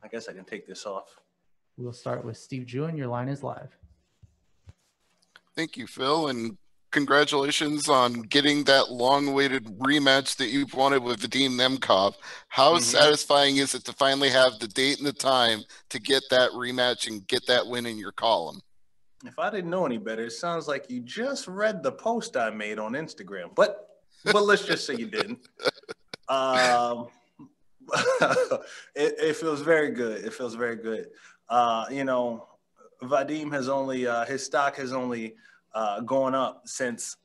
I guess I can take this off. We'll start with Steve Jewin. Your line is live. Thank you, Phil, and congratulations on getting that long-awaited rematch that you've wanted with Vadim Nemkov. How satisfying is it to finally have the date and the time to get that rematch and get that win in your column? If I didn't know any better, it sounds like you just read the post I made on Instagram. But let's just say you didn't. It feels very good. It feels very good. Vadim has only his stock has only gone up since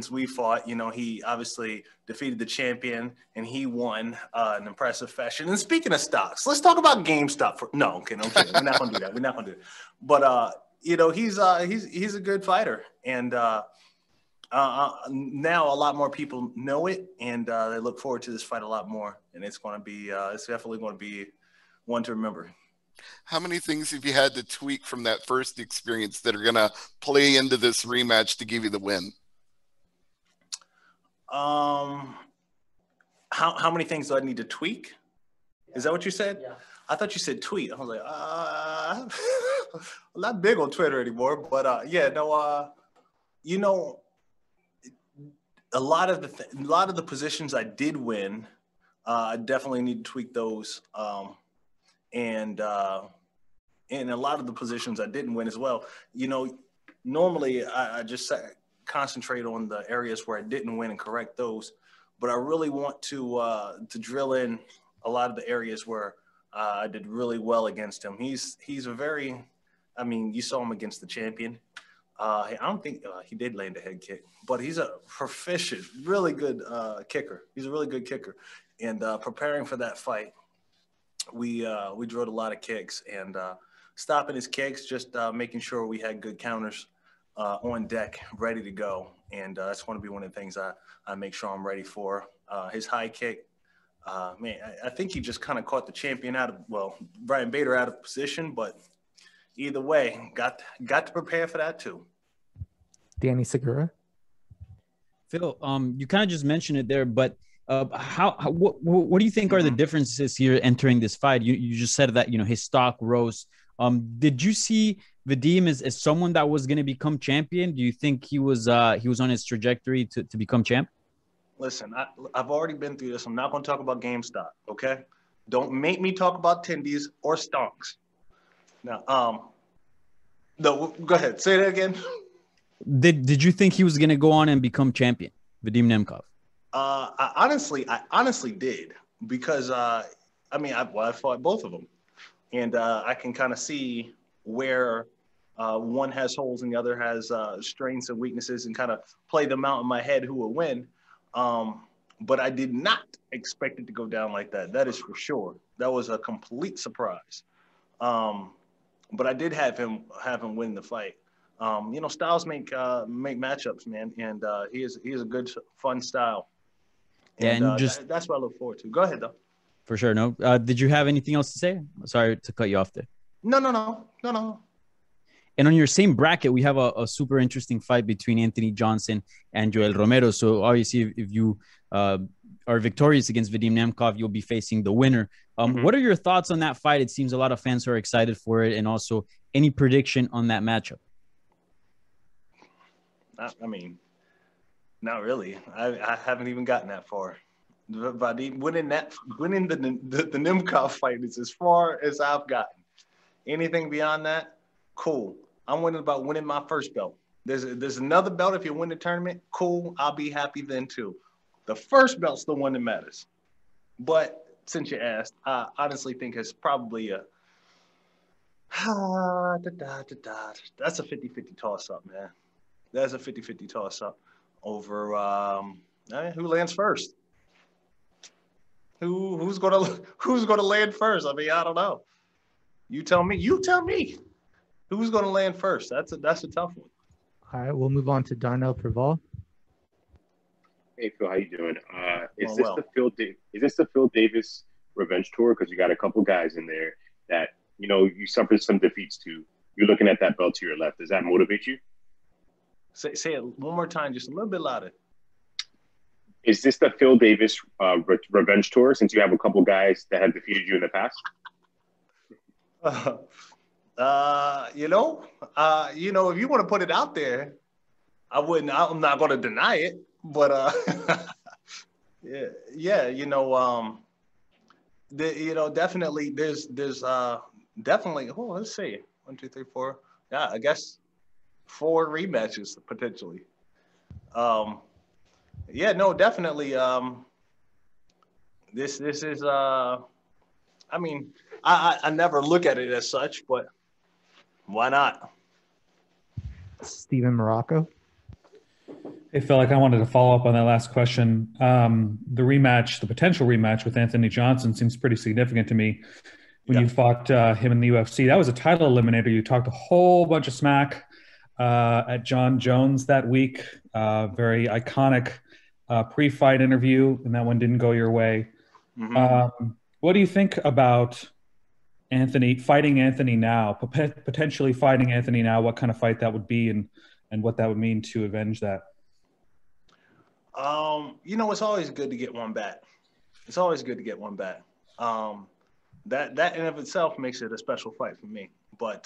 we fought. He obviously defeated the champion and he won in impressive fashion. And speaking of stocks, let's talk about GameStop. No, kidding. We're not gonna do that. We're not gonna do it. But he's a good fighter, and now a lot more people know it, and they look forward to this fight a lot more. And it's definitely going to be one to remember. How many things have you had to tweak from that first experience that are going to play into this rematch to give you the win? How many things do I need to tweak? Is that what you said? Yeah. I thought you said tweet. I was like, I'm not big on Twitter anymore, but a lot of the positions I did win, I definitely need to tweak those. And a lot of the positions I didn't win as well. Normally I just concentrate on the areas where I didn't win and correct those, but I really want to drill in a lot of the areas where I did really well against him. He's a very, you saw him against the champion. I don't think he did land a head kick, but he's a proficient, really good kicker. He's a really good kicker. And preparing for that fight, we drilled a lot of kicks and stopping his kicks, just making sure we had good counters on deck, ready to go. And that's going to be one of the things I make sure I'm ready for. His high kick, I think he just kind of caught the champion Brian Bader out of position, but either way, got to prepare for that too. Danny Segura. Phil, you kind of just mentioned it there, but what do you think are the differences here entering this fight? You just said that, his stock rose. Did you see Vadim as someone that was going to become champion? Do you think he was on his trajectory to become champ? Listen, I've already been through this. I'm not going to talk about GameStop, okay? Don't make me talk about tendies or stonks. Now, no, go ahead. Say that again. Did you think he was going to go on and become champion, Vadim Nemkov? I honestly did, because I fought both of them, and I can kind of see where one has holes and the other has strengths and weaknesses, and kind of play them out in my head who will win. But I did not expect it to go down like that. That is for sure. That was a complete surprise. But I did have him win the fight. Styles make matchups, man, and he is a good, fun style. And, that's what I look forward to. Go ahead, though. For sure. No. Did you have anything else to say? Sorry to cut you off there. No. And on your same bracket, we have a super interesting fight between Anthony Johnson and Joel Romero. So obviously, if you are victorious against Vadim Nemkov, you'll be facing the winner. What are your thoughts on that fight? It seems a lot of fans are excited for it, and also any prediction on that matchup? Not really. I haven't even gotten that far. Vadim winning the Nemkov fight is as far as I've gotten. Anything beyond that, cool. I'm winning my first belt. There's another belt if you win the tournament. Cool. I'll be happy then too. The first belt's the one that matters. But since you asked, I honestly think it's probably that's a 50-50 toss-up, man. That's a 50-50 toss-up over who lands first. Who's gonna land first? I don't know. You tell me. Who's gonna land first? That's a tough one. All right, we'll move on to Darnell Preval. Hey Phil, how you doing? Is this the Phil Davis revenge tour? Because you got a couple guys in there that you suffered some defeats to. You're looking at that belt to your left. Does that motivate you? Say it one more time, just a little bit louder. Is this the Phil Davis revenge tour, since you have a couple guys that have defeated you in the past? If you want to put it out there, I'm not going to deny it, but definitely there's definitely. Oh, let's see, 1, 2, 3, 4. Yeah, I guess 4 rematches potentially. No, definitely. This is. I mean, I never look at it as such, but why not? Steven Morocco. Hey, Phil, I wanted to follow up on that last question. The rematch, the potential rematch with Anthony Johnson seems pretty significant to me. When you fought him in the UFC, that was a title eliminator. You talked a whole bunch of smack at John Jones that week. Very iconic pre-fight interview, and that one didn't go your way. Mm-hmm. What do you think about fighting Anthony now, potentially fighting Anthony now? What kind of fight that would be, and what that would mean to avenge that? It's always good to get one back. It's always good to get one back. That in of itself makes it a special fight for me. But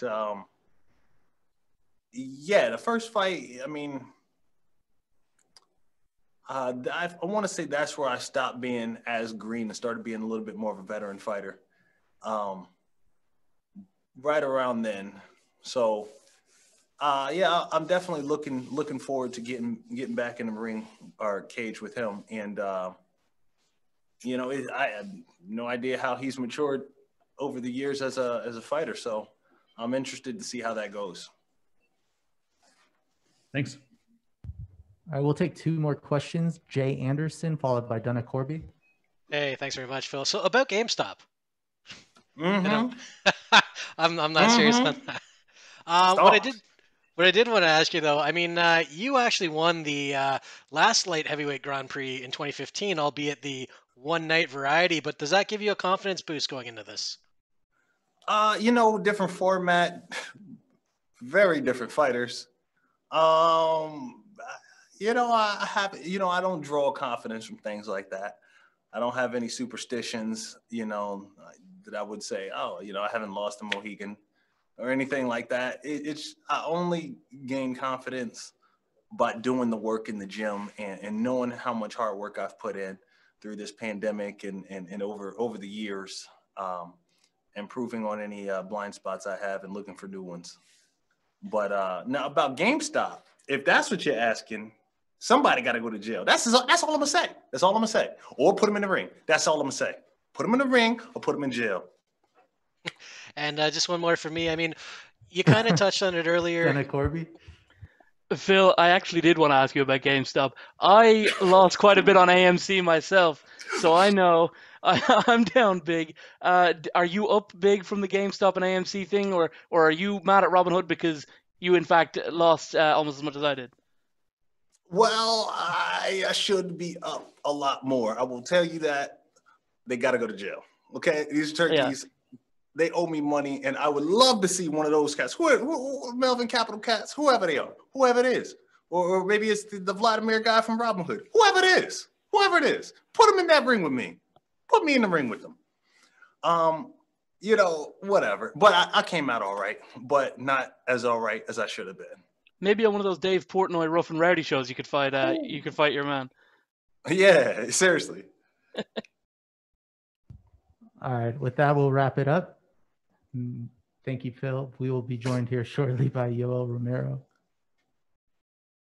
the first fight, I mean, I want to say that's where I stopped being as green and started being a little bit more of a veteran fighter. Right around then. So I'm definitely looking forward to getting back in the ring or cage with him. And I have no idea how he's matured over the years as a fighter. So I'm interested to see how that goes. Thanks. All right, we'll take 2 more questions. Jay Anderson, followed by Donna Corby. Hey, thanks very much, Phil. So about GameStop. Mm-hmm. I'm not serious on that. What I did want to ask you though, I mean, you actually won the last light heavyweight Grand Prix in 2015, albeit the one night variety. But does that give you a confidence boost going into this? Different format, very different fighters. I don't draw confidence from things like that. I don't have any superstitions, that I would say, I haven't lost a Mohican or anything like that. I only gain confidence by doing the work in the gym and knowing how much hard work I've put in through this pandemic and over the years, improving on any blind spots I have and looking for new ones. But now about GameStop, if that's what you're asking, somebody got to go to jail. That's all I'm gonna say. That's all I'm gonna say. Or put them in the ring. That's all I'm gonna say. Put them in the ring or put them in jail. And just one more for me. I mean, you kind of touched on it earlier. Donna Corby. Phil, I actually did want to ask you about GameStop. I lost quite a bit on AMC myself, so I know I'm down big. Are you up big from the GameStop and AMC thing, or are you mad at Robinhood because you, in fact, lost almost as much as I did? Well, I should be up a lot more. I will tell you that they got to go to jail. Okay, these turkeys, they owe me money, and I would love to see one of those cats, who Melvin Capital Cats, whoever they are, whoever it is, or maybe it's the Vladimir guy from Robinhood, whoever it is, put them in that ring with me. Put me in the ring with them. Whatever. But I came out all right, but not as all right as I should have been. Maybe on one of those Dave Portnoy Rough and Rowdy shows, you could fight. You could fight your man. Yeah, seriously. All right, with that, we'll wrap it up. Thank you, Phil. We will be joined here shortly by Yoel Romero.